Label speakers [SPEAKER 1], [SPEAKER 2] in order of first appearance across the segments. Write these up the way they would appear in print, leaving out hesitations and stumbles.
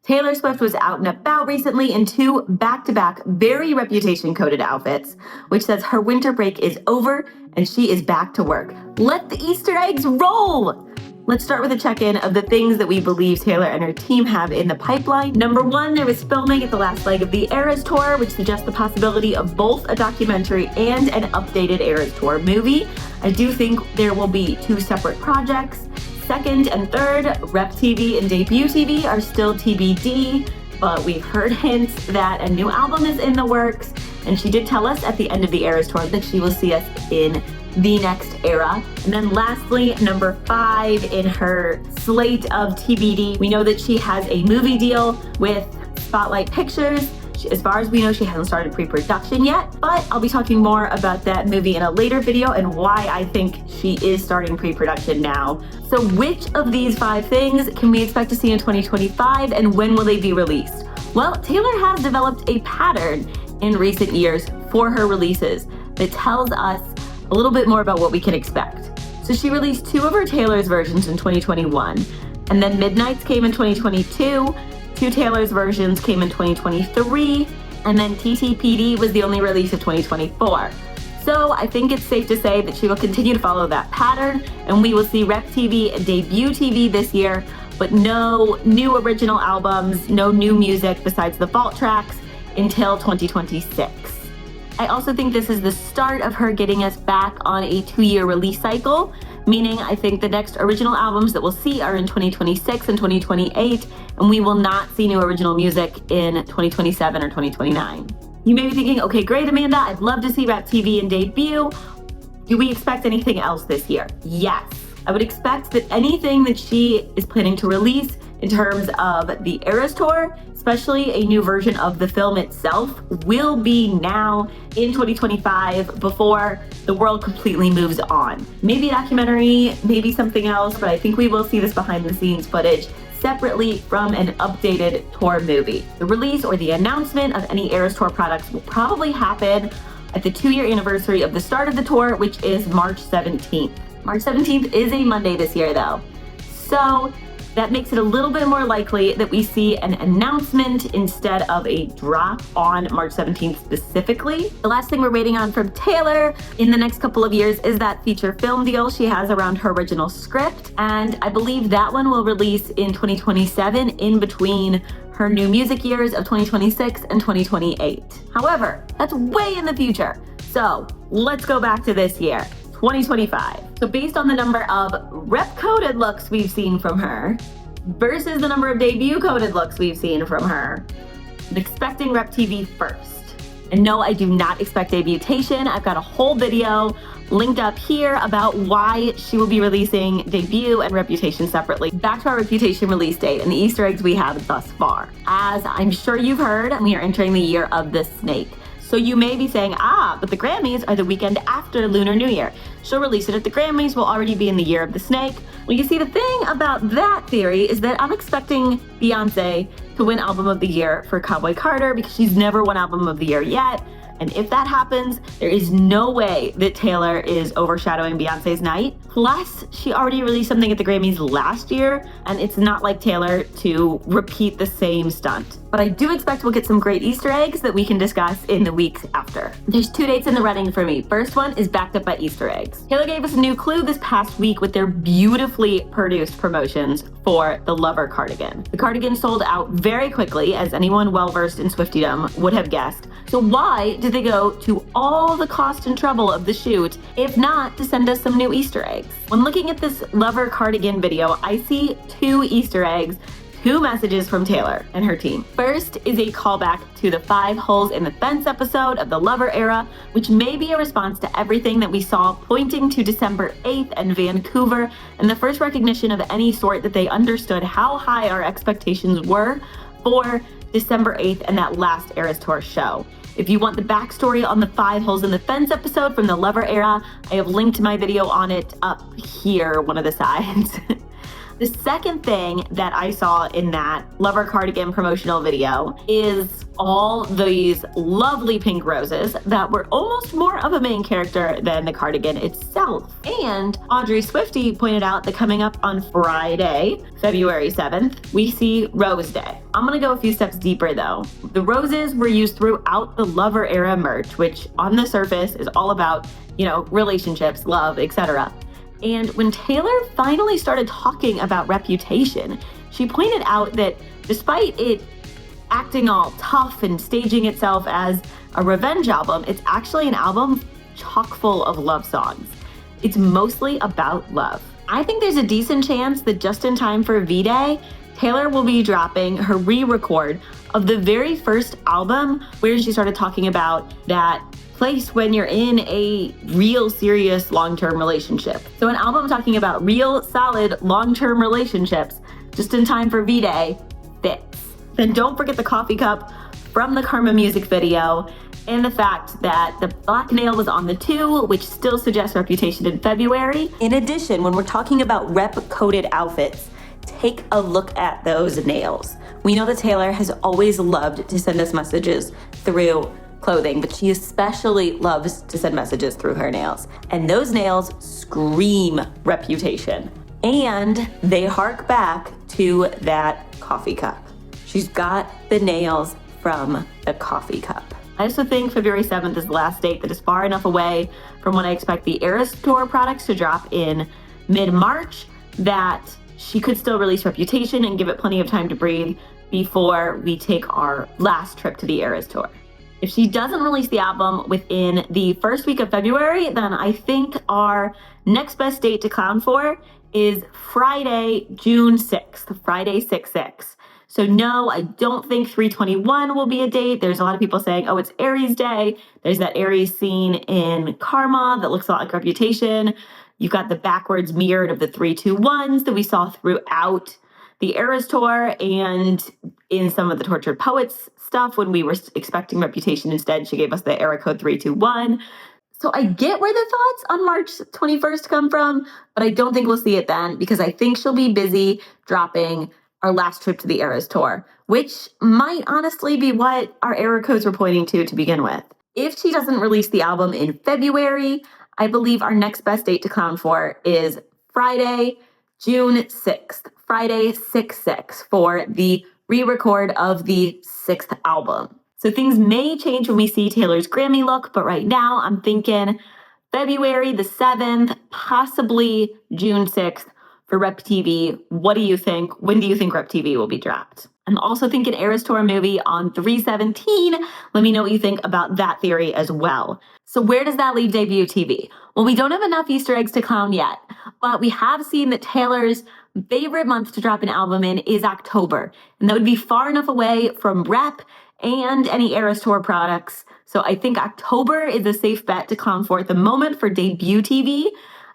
[SPEAKER 1] Taylor Swift was out and about recently in two back-to-back very reputation-coded outfits, which says her winter break is over and she is back to work. Let the Easter eggs roll! Let's start with a check-in of the things that we believe Taylor and her team have in the pipeline. Number one, there was filming at the last leg of the Eras Tour, which suggests the possibility of both a documentary and an updated Eras Tour movie. I do think there will be two separate projects. Second and third, Rep TV and Debut TV are still TBD, but we've heard hints that a new album is in the works, and she did tell us at the end of the Eras Tour that she will see us in the next era. And then lastly, number 5 in her slate of TBD, we know that she has a movie deal with Spotlight Pictures. As far as we know, she hasn't started pre-production yet, but I'll be talking more about that movie in a later video and why I think she is starting pre-production now. So which of these 5 things can we expect to see in 2025, and when will they be released? Well, Taylor has developed a pattern in recent years for her releases that tells us a little bit more about what we can expect. So she released 2 of her Taylor's versions in 2021, and then Midnights came in 2022, 2 Taylor's versions came in 2023, and then TTPD was the only release of 2024. So I think it's safe to say that she will continue to follow that pattern, and we will see Rep TV and Debut TV this year, but no new original albums, no new music besides the vault tracks until 2026. I also think this is the start of her getting us back on a 2-year release cycle, meaning I think the next original albums that we'll see are in 2026 and 2028, and we will not see new original music in 2027 or 2029. You may be thinking, okay, great, Amanda, I'd love to see Rep TV and Debut. Do we expect anything else this year? Yes. I would expect that anything that she is planning to release in terms of the Eras Tour, especially a new version of the film itself, will be now in 2025 before the world completely moves on. Maybe a documentary, maybe something else, but I think we will see this behind the scenes footage separately from an updated tour movie. The release or the announcement of any Eras Tour products will probably happen at the 2-year anniversary of the start of the tour, which is March 17th. March 17th is a Monday this year though. So that makes it a little bit more likely that we see an announcement instead of a drop on March 17th specifically. The last thing we're waiting on from Taylor in the next couple of years is that feature film deal she has around her original script. And I believe that one will release in 2027 in between her new music years of 2026 and 2028. However, that's way in the future. So let's go back to this year. 2025. So based on the number of rep-coded looks we've seen from her versus the number of debut-coded looks we've seen from her, I'm expecting Rep TV first. And no, I do not expect debutation. I've got a whole video linked up here about why she will be releasing Debut and Reputation separately. Back to our Reputation release date and the Easter eggs we have thus far. As I'm sure you've heard, we are entering the year of the snake. So you may be saying, but the Grammys are the weekend after Lunar New Year. She'll release it at the Grammys, we'll already be in the year of the snake. Well, you see, the thing about that theory is that I'm expecting Beyonce to win Album of the Year for Cowboy Carter because she's never won Album of the Year yet. And if that happens, there is no way that Taylor is overshadowing Beyonce's night. Plus, she already released something at the Grammys last year, and it's not like Taylor to repeat the same stunt. But I do expect we'll get some great Easter eggs that we can discuss in the weeks after. There's 2 dates in the running for me. First one is backed up by Easter eggs. Taylor gave us a new clue this past week with their beautifully produced promotions for the Lover cardigan. The cardigan sold out very quickly, as anyone well-versed in Swiftydom would have guessed. So why did they go to all the cost and trouble of the shoot, if not to send us some new Easter eggs? When looking at this Lover cardigan video, I see 2 Easter eggs, 2 messages from Taylor and her team. First is a callback to the 5 holes in the fence episode of the Lover era, which may be a response to everything that we saw pointing to December 8th and Vancouver, and the first recognition of any sort that they understood how high our expectations were for December 8th and that last Eras Tour show. If you want the backstory on the 5 holes in the fence episode from the Lover era, I have linked my video on it up here, one of the sides. The second thing that I saw in that Lover Cardigan promotional video is all these lovely pink roses that were almost more of a main character than the cardigan itself. And Audrey Swifty pointed out that coming up on Friday, February 7th, we see Rose Day. I'm gonna go a few steps deeper though. The roses were used throughout the Lover era merch, which on the surface is all about, relationships, love, etc. And when Taylor finally started talking about Reputation, she pointed out that despite it acting all tough and staging itself as a revenge album, it's actually an album chock full of love songs. It's mostly about love. I think there's a decent chance that just in time for V-Day, Taylor will be dropping her re-record of the very first album where she started talking about that place when you're in a real serious long-term relationship. So an album talking about real solid long-term relationships just in time for V-Day fits. Then don't forget the coffee cup from the Karma music video and the fact that the black nail was on the 2, which still suggests Reputation in February. In addition, when we're talking about rep-coded outfits, take a look at those nails. We know that Taylor has always loved to send us messages through clothing, but she especially loves to send messages through her nails. And those nails scream Reputation. And they hark back to that coffee cup. She's got the nails from the coffee cup. I also think February 7th is the last date that is far enough away from when I expect the Eras Tour products to drop in mid-March that she could still release Reputation and give it plenty of time to breathe before we take our last trip to the Eras Tour. If she doesn't release the album within the first week of February, then I think our next best date to clown for is Friday, June 6th, Friday 6/6. So no, I don't think 321 will be a date. There's a lot of people saying, oh, it's Aries Day. There's that Aries scene in Karma that looks a lot like Reputation. You've got the backwards mirrored of the 321s that we saw throughout the Eras Tour and in some of the Tortured Poets stuff when we were expecting Reputation. Instead, she gave us the era code 321. So I get where the thoughts on March 21st come from, but I don't think we'll see it then because I think she'll be busy dropping our last trip to the Eras Tour, which might honestly be what our era codes were pointing to begin with. If she doesn't release the album in February, I believe our next best date to clown for is Friday, June 6th, Friday 6/6 for the re-record of the 6th album. So things may change when we see Taylor's Grammy look, but right now I'm thinking February the 7th, possibly June 6th for Rep TV. What do you think? When do you think Rep TV will be dropped? I'm also thinking Eras Tour movie on 3/17. Let me know what you think about that theory as well. So where does that leave debut TV? Well, we don't have enough Easter eggs to clown yet, but we have seen that Taylor's favorite month to drop an album in is October, and that would be far enough away from Rep and any Eras Tour products. So I think October is a safe bet to clown for at the moment for debut TV.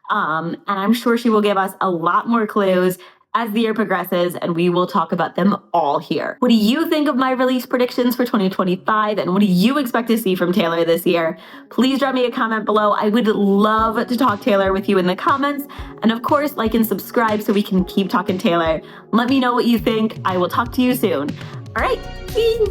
[SPEAKER 1] And I'm sure she will give us a lot more clues as the year progresses, and we will talk about them all here. What do you think of my release predictions for 2025, and what do you expect to see from Taylor this year? Please drop me a comment below. I would love to talk Taylor with you in the comments, and of course, like and subscribe so we can keep talking Taylor. Let me know what you think. I will talk to you soon. All right, peace.